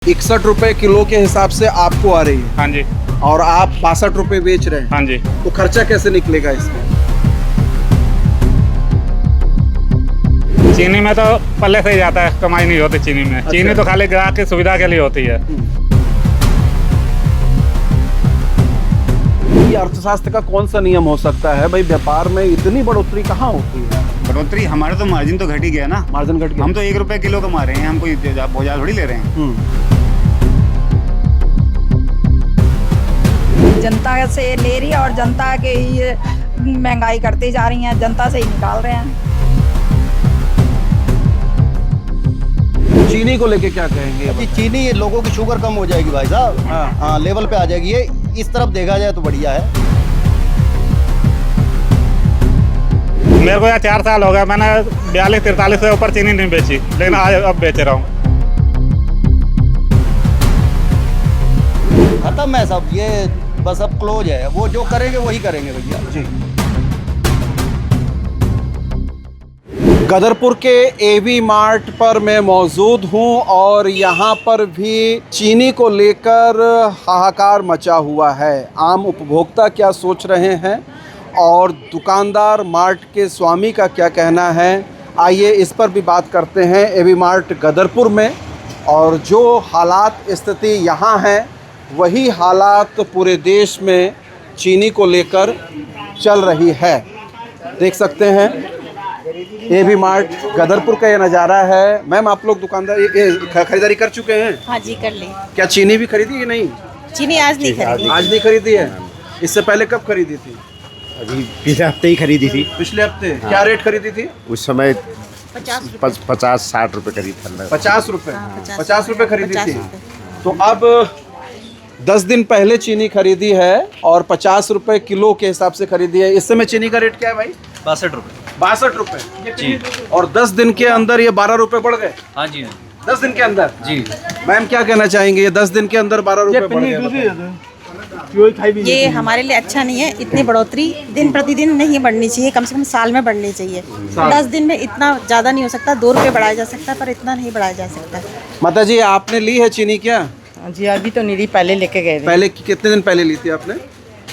61 रुपए किलो के हिसाब से आपको आ रही है। हाँ जी। और आप 62 रुपए बेच रहे हैं। हाँ जी। तो खर्चा कैसे निकलेगा इसमें? चीनी में तो पल्ले से ही जाता है, कमाई नहीं होती चीनी में। अच्छा। चीनी तो खाली ग्राहक की सुविधा के लिए होती है। ये अर्थशास्त्र का कौन सा नियम हो सकता है भाई, व्यापार में इतनी बढ़ोतरी कहाँ होती है? बढ़ोतरी हमारा तो मार्जिन तो घट ही गया ना। मार्जिन घट गया। हम तो 1 रुपए किलो कमा रहे हैं, हम कोई बोझा थोड़ी ले रहे हैं। जनता से ले रही है और जनता के ही महंगाई करते जा रही हैं, जनता से ही निकाल रहे हैं। चीनी को लेके क्या कहेंगे? कि चीनी लोगों की शुगर कम हो जाएगी भाई साहब। हाँ, लेवल पे आ जाएगी। ये इस तरफ देखा जाए तो बढ़िया है। मेरे को यहाँ 4 साल हो गया, मैंने 42-43 से ऊपर चीनी नहीं बेची, लेकिन आज अब बेच रहा हूँ। खत्म है सब, ये बस अब क्लोज है। वो जो करेंगे वही करेंगे भैया जी। गदरपुर के एवी मार्ट पर मैं मौजूद हूं और यहाँ पर भी चीनी को लेकर हाहाकार मचा हुआ है। आम उपभोक्ता क्या सोच रहे हैं और दुकानदार मार्ट के स्वामी का क्या कहना है, आइए इस पर भी बात करते हैं। एवी मार्ट गदरपुर में, और जो हालात स्थिति यहाँ है वही हालात पूरे देश में चीनी को लेकर चल रही है। देख सकते हैं एवी मार्ट गदरपुर का ये नज़ारा है। मैम, आप लोग दुकानदार खरीदारी कर चुके हैं? हाँ जी, कर ली। क्या चीनी भी खरीदी कि नहीं? चीनी आज नहीं खरीदी। आज नहीं खरीदी है। इससे पहले कब खरीदी थी? अभी पिछले हफ्ते ही खरीदी थी। पिछले हफ्ते। क्या रेट खरीदी थी? उस समय 50-60 रुपए करीब था। 50 रुपए। 50 रुपए खरीदी 50 थी। रुपए। तो अब 10 दिन पहले चीनी खरीदी है और 50 रुपए किलो के हिसाब से खरीदी है। इस समय चीनी का रेट क्या है भाई? 62 रुपए। 62 रुपए जी। और 10 दिन के अंदर ये 12 रुपए बढ़ गए। हाँ जी। 10 दिन के अंदर जी। मैम क्या कहना चाहेंगे? ये 10 दिन के अंदर 12 रुपए बढ़ गए। ये हमारे लिए अच्छा नहीं है। इतनी बढ़ोतरी दिन प्रतिदिन नहीं बढ़नी चाहिए, कम से कम साल में बढ़नी चाहिए। 10 दिन में इतना ज़्यादा नहीं हो सकता। 2 रुपये बढ़ाया जा सकता है, पर इतना नहीं बढ़ाया जा सकता। माता जी, आपने ली है चीनी क्या? जी अभी तो नहीं ली, पहले लेके गए थे। पहले कितने दिन पहले ली थी आपने?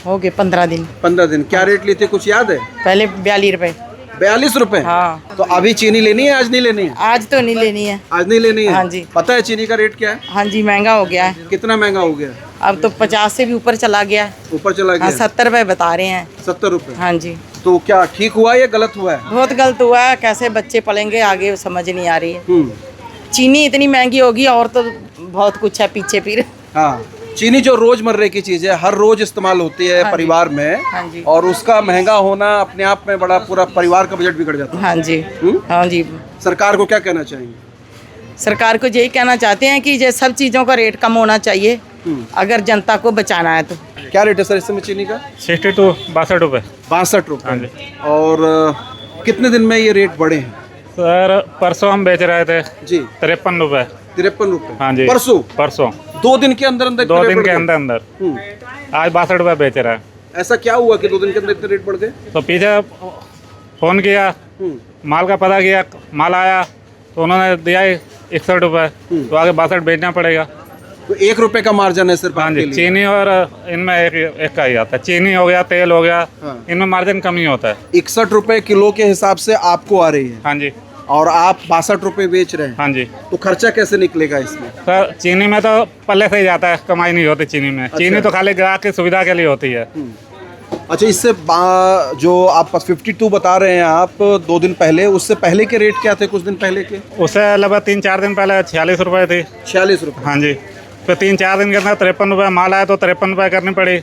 हो गए 15 दिन। 15 दिन। क्या रेट ली थी, कुछ याद है? पहले 42 रुपए। 42 रुपए? हाँ। तो अभी चीनी लेनी है, आज नहीं लेनी है? आज तो नहीं लेनी है। आज नहीं लेनी है? हाँ जी। पता है चीनी का रेट क्या है? हाँ जी, महंगा हो गया है। कितना महंगा हो गया? अब तो 50 से भी ऊपर चला गया। ऊपर चला हाँ, गया? 70 रुपए बता रहे हैं। 70 रुपए? हाँ जी। तो क्या ठीक हुआ या गलत हुआ है? बहुत गलत हुआ है। कैसे बच्चे पलेंगे आगे समझ नहीं आ रही है। चीनी इतनी महंगी होगी और तो बहुत कुछ है पीछे फिर। हाँ, चीनी जो रोजमर्रे की चीज है, हर रोज इस्तेमाल होती है परिवार में। हाँ जी। और उसका महंगा होना अपने आप में बड़ा, पूरा परिवार का बजट बिगड़ जाता है। हाँ जी। हाँ जी। सरकार को क्या कहना चाहेंगे? सरकार को यही कहना चाहते हैं कि ये सब चीज़ों का रेट कम होना चाहिए, अगर जनता को बचाना है तो। क्या रेट है सर इस समय चीनी का? 62 रुपए। 62 रुपए। हाँ जी। और कितने दिन में ये रेट बढ़े हैं? सर परसों हम बेच रहे थे जी 53 रुपए। 53 रुपए? हाँ जी। परसों 2 दिन के अंदर अंदर 2 इतने दिन रेट के बढ़ गए? अंदर आज 62 रुपए बेच रहा है। ऐसा क्या हुआ कि 2 दिन के अंदर इतने रेट बढ़ गए? तो पीछे फोन किया, माल का पता किया, माल आया तो उन्होंने दिया 61 रुपए, तो आगे 62 बेचना पड़ेगा। तो 1 रुपए का मार्जिन है सिर्फ हाँ आपके जी। लिए? चीनी और इनमें एक का ही आता है। चीनी हो गया, तेल हो गया, हाँ। इनमें मार्जिन कम ही होता है। 61 रुपए किलो के हिसाब से आपको आ रही है हाँ जी। और आप 62 रुपए बेच रहे हैं। हाँ जी। तो खर्चा कैसे निकलेगा इसमें? सर चीनी में तो पल्ले से ही जाता है, कमाई नहीं होती चीनी में। चीनी तो खाली ग्राहक की सुविधा के लिए होती है। अच्छा, इससे जो आप 52 बता रहे हैं आप 2 दिन पहले, उससे पहले के रेट क्या थे कुछ दिन पहले के? उससे लगभग 3-4 दिन पहले 46 रुपए थी। 46 रुपए? हाँ जी। फिर 3-4 दिन के अंदर 53 रुपये माल आया तो 53 रुपये करनी पड़ी।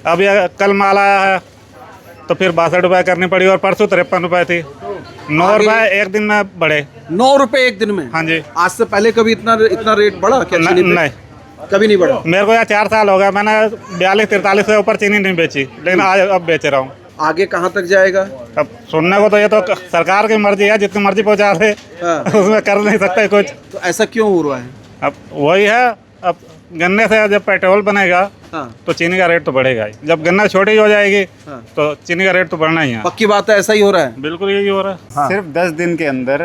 अब ये कल माल आया है तो फिर 62 रुपये करनी पड़ी, और परसों 53 रुपये थी। 9 रुपये एक दिन में बढ़े। 9 रुपए एक दिन में? हाँ जी। आज से पहले कभी इतना रेट बढ़ा क्या चीनी पे? नहीं, कभी नहीं बढ़ा। मेरे को यहाँ 4 साल हो गया, मैंने 42-43 से ऊपर चीनी नहीं बेची, लेकिन आज अब बेच रहा हूँ। आगे कहाँ तक जाएगा? अब सुनने को तो ये तो सरकार की मर्जी है, जितनी मर्जी पहुँचा दे। हाँ। उसमें कर नहीं सकते कुछ। तो ऐसा क्यों हो रहा है? अब वही है, अब गन्ने से जब पेट्रोल बनेगा हाँ। तो चीनी का रेट तो बढ़ेगा ही। जब गन्ना छोटी हो जाएगी हाँ। तो चीनी का रेट तो बढ़ना ही है। पक्की बात है, ऐसा ही हो रहा है। बिल्कुल यही हो रहा है। सिर्फ 10 दिन के अंदर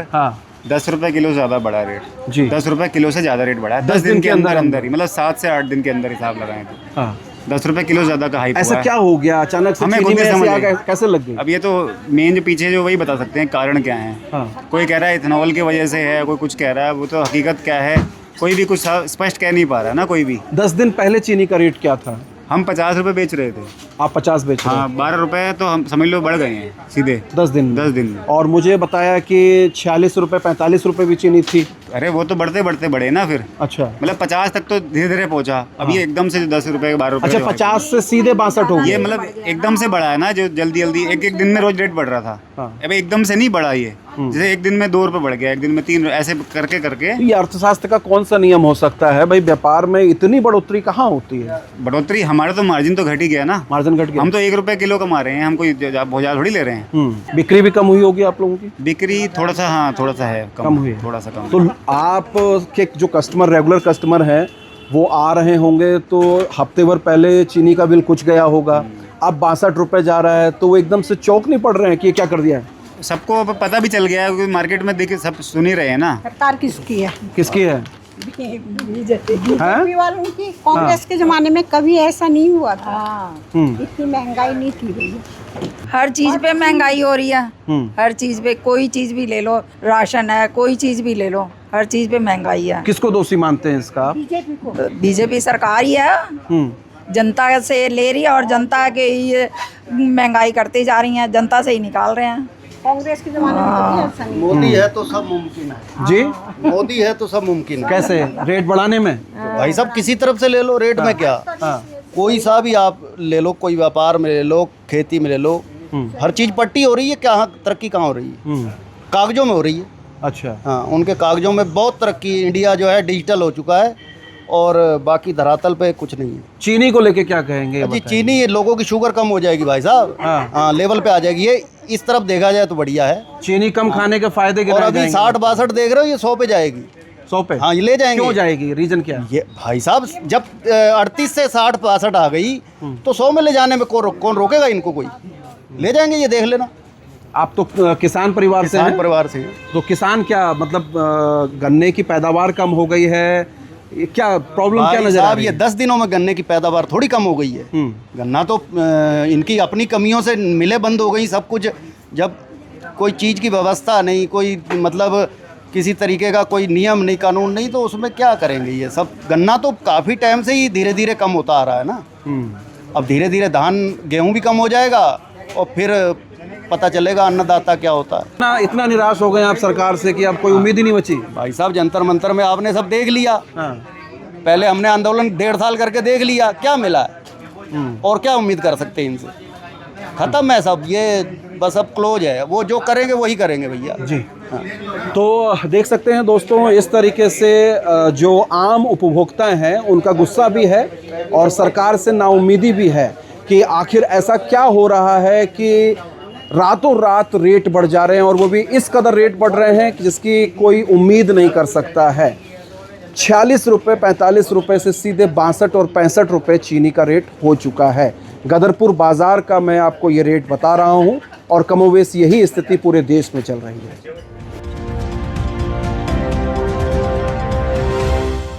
10 रुपए किलो से ज़्यादा बढ़ा रेट जी। 10 रुपए किलो से ज़्यादा रेट बढ़ा है 10 दिन के अंदर अंदर ही, मतलब 7 से 8 दिन के अंदर हिसाब लगाएं तो हाँ 10 रुपए किलो ज़्यादा का हाइप ऐसा हुआ क्या है। हो गया अचानक से हमें चीनी खुद में नहीं ऐसी समझ आग आई। कैसे लग गई? अब ये तो मेन जो पीछे जो वही बता सकते हैं कारण क्या है। हाँ। कोई कह रहा है इथेनॉल की वजह से है, कोई कुछ कह रहा है, वो तो हकीकत क्या है कोई भी कुछ स्पष्ट कह नहीं पा रहा ना कोई भी। 10 दिन पहले चीनी का रेट क्या था? हम 50 रुपए बेच रहे थे। आप 50 बेच रहे हाँ 12 रुपए तो हम समझ लो बढ़ गए हैं सीधे 10 दिन में। 10 दिन में। और मुझे बताया कि 46 रुपए 45 रुपए भी चीनी थी। अरे वो तो बढ़ते बढ़ते बढ़े ना फिर, अच्छा मतलब 50 तक तो धीरे धीरे पहुंचा। अभी एकदम से 10 रुपए 12 रुपए अच्छा 50 से सीधे 62 हो ये गया। मतलब एकदम से बढ़ा है ना, जो जल्दी जल्दी एक एक दिन में रोज रेट बढ़ रहा था। हाँ। अब एकदम से नहीं बढ़ा ये, जैसे एक दिन में 2 रुपए बढ़ गया, एक दिन में 3, ऐसे करके करके। ये अर्थशास्त्र का कौन सा नियम हो सकता है भाई? व्यापार में इतनी बढ़ोतरी कहाँ होती है? बढ़ोतरी हमारा तो मार्जिन तो घट ही गया ना, मार्जिन घट गया। हम तो 1 रुपए किलो कमा रहे हैं, हम कोई बहुत ज़्यादा थोड़ी ले रहे हैं। बिक्री भी कम हुई होगी आप लोगों की? बिक्री थोड़ा सा, हाँ थोड़ा सा है कम हुई है। थोड़ा सा कम। तो आप के जो कस्टमर रेगुलर कस्टमर हैं वो आ रहे होंगे, तो हफ्ते भर पहले चीनी का बिल कुछ गया होगा, अब 62 रुपए जा रहा है, तो वो एकदम से चौंक नहीं पड़ रहे हैं कि ये क्या कर दिया है? सबको अब पता भी चल गया है, क्योंकि मार्केट में देखे सब सुन ही रहे हैं ना। सरकार किसकी है? किसकी है? बीजेपी वालों की। कांग्रेस के जमाने में कभी ऐसा नहीं हुआ था। इतनी महंगाई नहीं की गई। हर चीज पे महंगाई हो रही है, हर चीज पे, कोई चीज भी ले लो, राशन है, कोई चीज भी ले लो, हर चीज पे महंगाई है। किसको दोषी मानते हैं इसका? बीजेपी को। बीजेपी सरकार ही है, जनता से ले रही है और जनता के ही महंगाई करते जा रही है, जनता से ही निकाल रहे हैं। कांग्रेस के जमाने में कभी ऐसा नहीं। मोदी है तो सब मुमकिन है जी। मोदी है तो सब मुमकिन है। कैसे? रेट बढ़ाने में? भाई साहब किसी तरफ से ले लो, रेट में क्या, कोई सा भी आप ले लो, कोई व्यापार में ले लो, खेती में ले लो, हर चीज पट्टी हो रही है। क्या तरक्की कहाँ हो रही है? कागजों में हो रही है। अच्छा। हाँ उनके कागजों में बहुत तरक्की, इंडिया जो है डिजिटल हो चुका है और बाकी धरातल पे कुछ नहीं है। चीनी को लेके क्या कहेंगे? जी बताइए। चीनी, ये लोगों की शुगर कम हो जाएगी भाई साहब। हाँ लेवल पे आ जाएगी। ये इस तरफ देखा जाए तो बढ़िया है। चीनी कम खाने के फायदे और गिनाए अभी जाएंगे। 60-62 देख रहे हो, ये 100 पे जाएगी। 100 पे? हाँ ये ले जाएंगे। क्यों जाएगी? रीजन क्या है? ये भाई साहब जब 38 से 60-62 आ गई तो 100 में ले जाने में कौन रोकेगा इनको? कोई ले जाएंगे, ये देख लेना। आप तो किसान परिवार से किसान हैं? परिवार से हैं। तो किसान क्या मतलब गन्ने की पैदावार कम हो गई है? ये क्या प्रॉब्लम क्या भाई नजर आ साहब रही ये है? 10 दिनों में गन्ने की पैदावार थोड़ी कम हो गई है। गन्ना तो इनकी अपनी कमियों से मिलें बंद हो गई सब कुछ। जब कोई चीज़ की व्यवस्था नहीं, कोई मतलब किसी तरीके का कोई नियम नहीं, कानून नहीं, तो उसमें क्या करेंगे ये सब? गन्ना तो काफ़ी टाइम से ही धीरे धीरे कम होता आ रहा है ना। अब धीरे धीरे धान गेहूँ भी कम हो जाएगा और फिर पता चलेगा अन्नदाता क्या होता है। इतना निराश हो गए आप सरकार से कि अब कोई उम्मीद ही नहीं बची? भाई साहब जंतर मंतर में आपने सब देख लिया। हाँ। पहले हमने आंदोलन 1.5 साल करके देख लिया, क्या मिला है? और क्या उम्मीद कर सकते हैं इनसे? खत्म है सब, ये बस अब क्लोज है। वो जो करेंगे वही करेंगे भैया जी। तो देख सकते हैं दोस्तों, इस तरीके से जो आम उपभोक्ता हैं उनका गुस्सा भी है और सरकार से नाउम्मीदी भी है कि आखिर ऐसा क्या हो रहा है कि रातों रात रेट बढ़ जा रहे हैं, और वो भी इस कदर रेट बढ़ रहे हैं कि जिसकी कोई उम्मीद नहीं कर सकता है। 46 रुपये 45 रुपये से सीधे 62 और 65 रुपये चीनी का रेट हो चुका है। गदरपुर बाज़ार का मैं आपको ये रेट बता रहा हूँ और कमोवेश यही स्थिति पूरे देश में चल रही है।